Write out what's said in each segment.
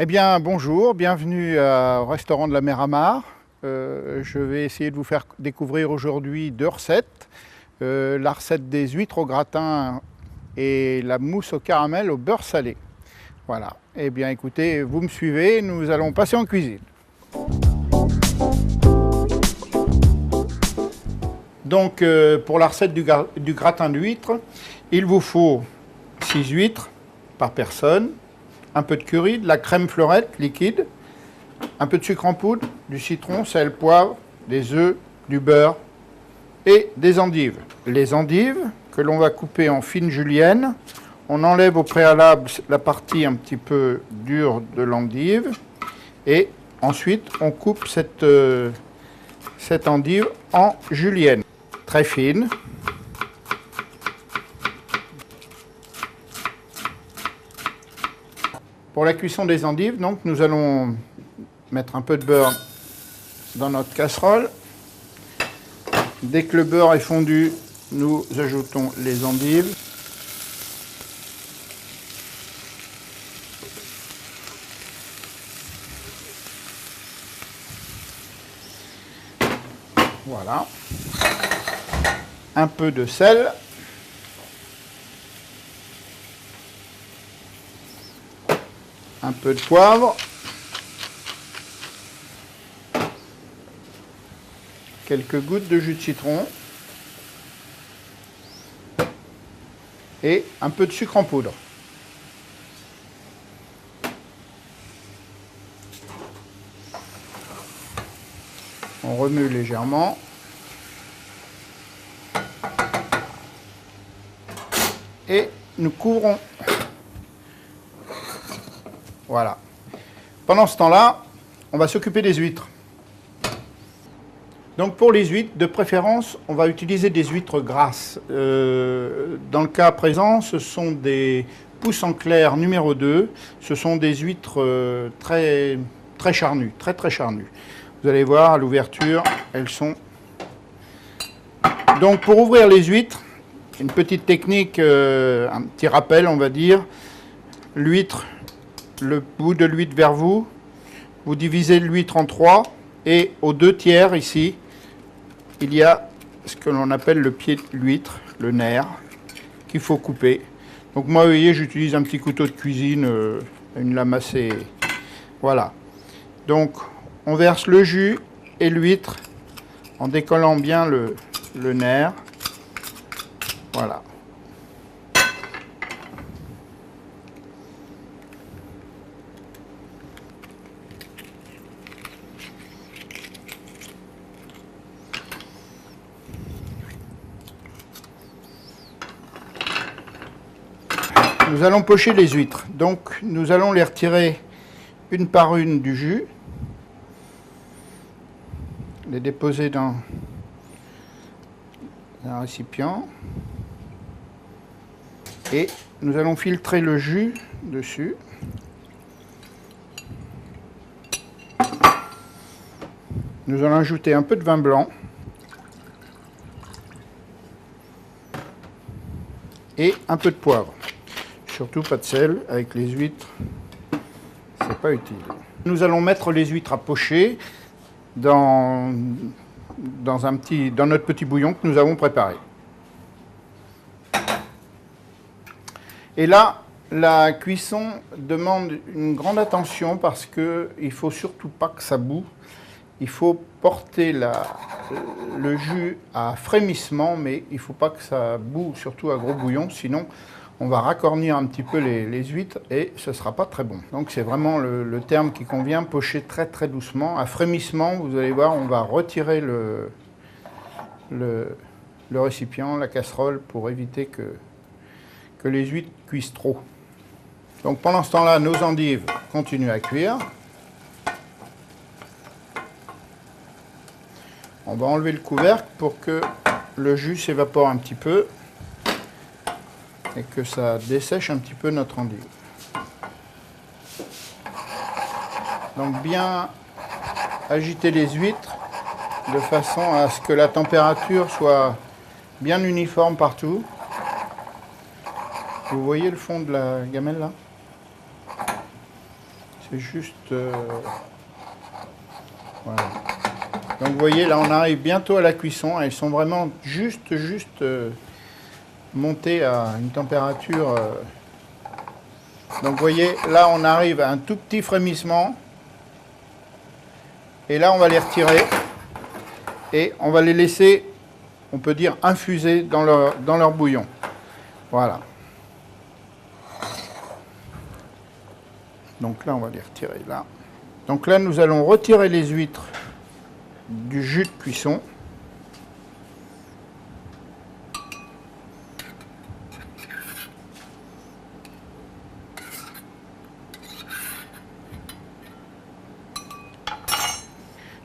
Eh bien, bonjour, bienvenue au restaurant de la Mer Amar. Je vais essayer de vous faire découvrir aujourd'hui deux recettes. La recette des huîtres au gratin et la mousse au caramel au beurre salé. Voilà. Eh bien, écoutez, vous me suivez, nous allons passer en cuisine. Donc, pour la recette du gratin d'huîtres, il vous faut 6 huîtres par personne, un peu de curry, de la crème fleurette liquide, un peu de sucre en poudre, du citron, sel, poivre, des œufs, du beurre et des endives. Les endives que l'on va couper en fines juliennes. On enlève au préalable la partie un petit peu dure de l'endive et ensuite on coupe cette endive en julienne, très fine. Pour la cuisson des endives, donc, nous allons mettre un peu de beurre dans notre casserole. Dès que le beurre est fondu, nous ajoutons les endives. Voilà. Un peu de sel. Un peu de poivre. Quelques gouttes de jus de citron. Et un peu de sucre en poudre. On remue légèrement. Et nous couvrons. Voilà. Pendant ce temps-là, on va s'occuper des huîtres. Donc pour les huîtres, de préférence, on va utiliser des huîtres grasses. Dans le cas présent, ce sont des pousses en clair numéro 2. Ce sont des huîtres très charnues, très charnues. Vous allez voir à l'ouverture, elles sont... Donc pour ouvrir les huîtres, une petite technique, un petit rappel on va dire. L'huître, le bout de l'huître vers vous, vous divisez l'huître en 3 et aux 2 tiers ici, il y a ce que l'on appelle le pied de l'huître, le nerf, qu'il faut couper. Donc moi, vous voyez, j'utilise un petit couteau de cuisine, une lame assez... Voilà. Donc on verse le jus et l'huître en décollant bien le nerf. Voilà. Nous allons pocher les huîtres. Donc nous allons les retirer une par une du jus, les déposer dans un récipient et nous allons filtrer le jus dessus. Nous allons ajouter un peu de vin blanc et un peu de poivre. Surtout pas de sel, avec les huîtres, c'est pas utile. Nous allons mettre les huîtres à pocher dans notre petit bouillon que nous avons préparé. Et là, la cuisson demande une grande attention parce qu'il ne faut surtout pas que ça boue. Il faut porter le jus à frémissement, mais il ne faut pas que ça boue, surtout à gros bouillon, sinon on va racornir un petit peu les huîtres et ce ne sera pas très bon. Donc c'est vraiment le terme qui convient, pocher très doucement. À frémissement, vous allez voir, on va retirer le récipient, la casserole, pour éviter que les huîtres cuisent trop. Donc pendant ce temps-là, nos endives continuent à cuire. On va enlever le couvercle pour que le jus s'évapore un petit peu et que ça dessèche un petit peu notre endive. Donc bien agiter les huîtres de façon à ce que la température soit bien uniforme partout. Vous voyez le fond de la gamelle là? C'est juste... voilà. Donc vous voyez, là on arrive bientôt à la cuisson. Elles sont vraiment juste montées à une température... Donc vous voyez, là on arrive à un tout petit frémissement. Et là on va les retirer. Et on va les laisser, on peut dire, infuser dans leur bouillon. Voilà. Donc là, on va les retirer là. Donc là, nous allons retirer les huîtres du jus de cuisson.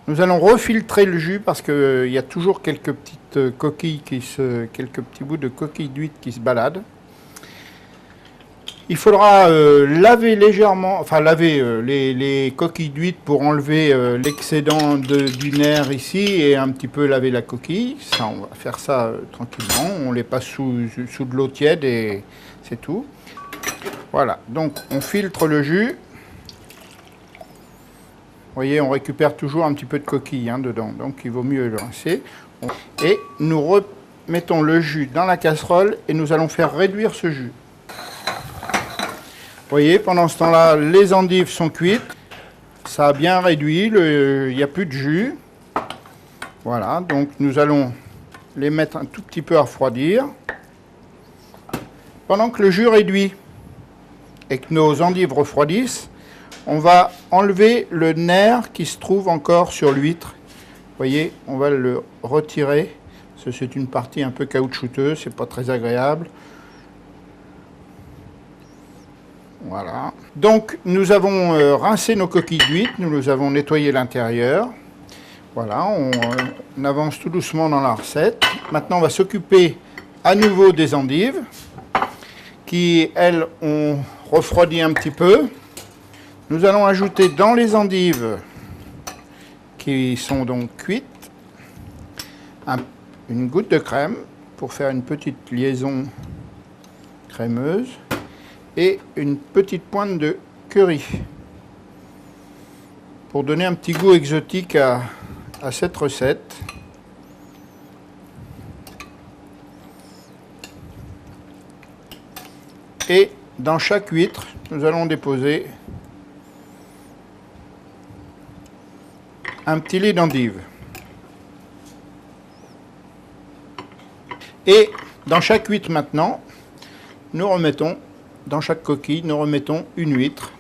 Nous allons refiltrer le jus parce qu'il y a toujours quelques petites coquilles quelques petits bouts de coquilles d'huîtres qui se baladent. Il faudra laver légèrement, enfin laver les coquilles d'huîtres pour enlever l'excédent du nerf ici et un petit peu laver la coquille. Ça, on va faire ça tranquillement. On les passe sous de l'eau tiède et c'est tout. Voilà, donc on filtre le jus. Vous voyez, on récupère toujours un petit peu de coquille dedans, donc il vaut mieux le rincer. Et nous remettons le jus dans la casserole et nous allons faire réduire ce jus. Vous voyez, pendant ce temps-là, les endives sont cuites. Ça a bien réduit, il n'y a plus de jus. Voilà, donc nous allons les mettre un tout petit peu à refroidir. Pendant que le jus réduit et que nos endives refroidissent, on va enlever le nerf qui se trouve encore sur l'huître. Vous voyez, on va le retirer. C'est une partie un peu caoutchouteuse, c'est pas très agréable. Voilà. Donc, nous avons rincé nos coquilles d'huître, nous avons nettoyé l'intérieur. Voilà, on avance tout doucement dans la recette. Maintenant, on va s'occuper à nouveau des endives, qui, elles, ont refroidi un petit peu. Nous allons ajouter dans les endives, qui sont donc cuites, une goutte de crème pour faire une petite liaison crémeuse et une petite pointe de curry pour donner un petit goût exotique à cette recette. Et dans chaque huître, nous allons déposer un petit lait d'endive. Et dans chaque huître maintenant, nous remettons, dans chaque coquille, nous remettons une huître.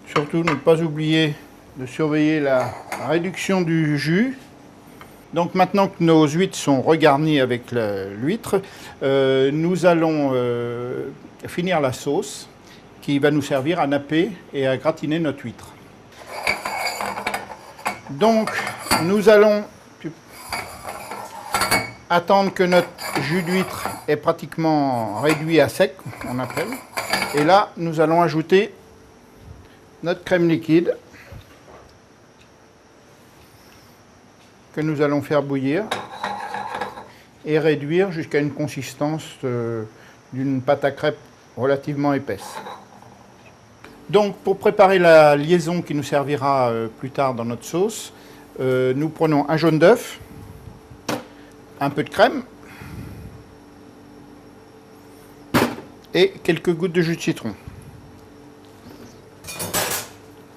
Surtout ne pas oublier de surveiller la réduction du jus. Donc maintenant que nos huîtres sont regarnies avec l'huître, nous allons finir la sauce qui va nous servir à napper et à gratiner notre huître. Donc nous allons attendre que notre jus d'huître est pratiquement réduit à sec, on appelle. Et là, nous allons ajouter notre crème liquide que nous allons faire bouillir et réduire jusqu'à une consistance d'une pâte à crêpes relativement épaisse. Donc pour préparer la liaison qui nous servira plus tard dans notre sauce, nous prenons un jaune d'œuf, un peu de crème et quelques gouttes de jus de citron.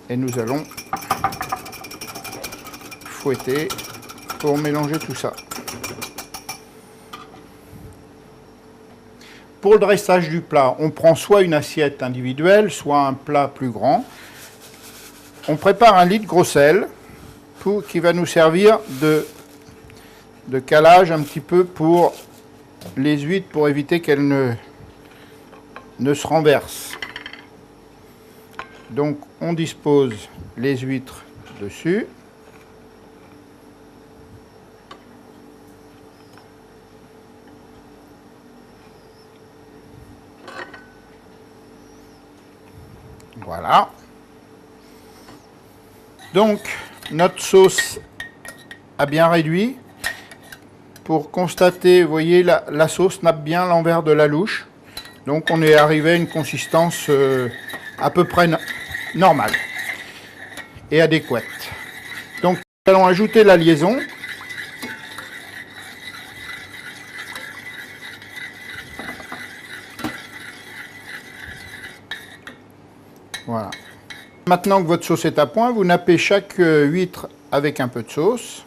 Et nous allons fouetter pour mélanger tout ça. Pour le dressage du plat, on prend soit une assiette individuelle, soit un plat plus grand. On prépare un lit de gros sel qui va nous servir de calage un petit peu pour les huîtres, pour éviter qu'elles ne se renversent. Donc on dispose les huîtres dessus. Voilà. Donc, notre sauce a bien réduit. pour constater, vous voyez, la sauce nappe bien l'envers de la louche. Donc on est arrivé à une consistance à peu près normale et adéquate. Donc nous allons ajouter la liaison. Voilà. Maintenant que votre sauce est à point, vous nappez chaque huître avec un peu de sauce.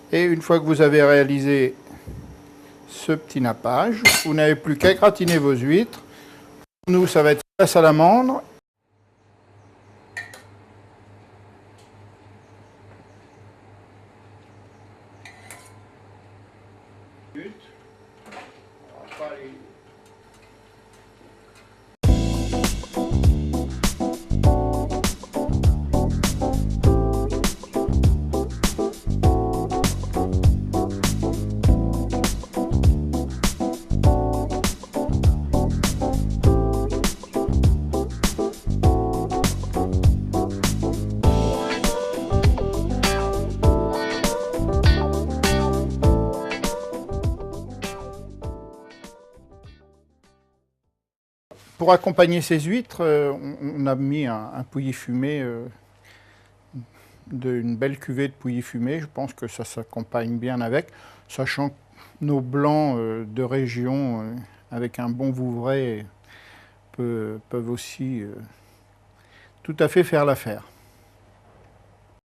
Et une fois que vous avez réalisé ce petit nappage, vous n'avez plus qu'à gratiner vos huîtres. Pour nous, ça va être la salamandre. Pour accompagner ces huîtres, on a mis un pouilly fumé, une belle cuvée de pouilly fumé. Je pense que ça s'accompagne bien avec, sachant que nos blancs de région, avec un bon Vouvray, peuvent aussi tout à fait faire l'affaire.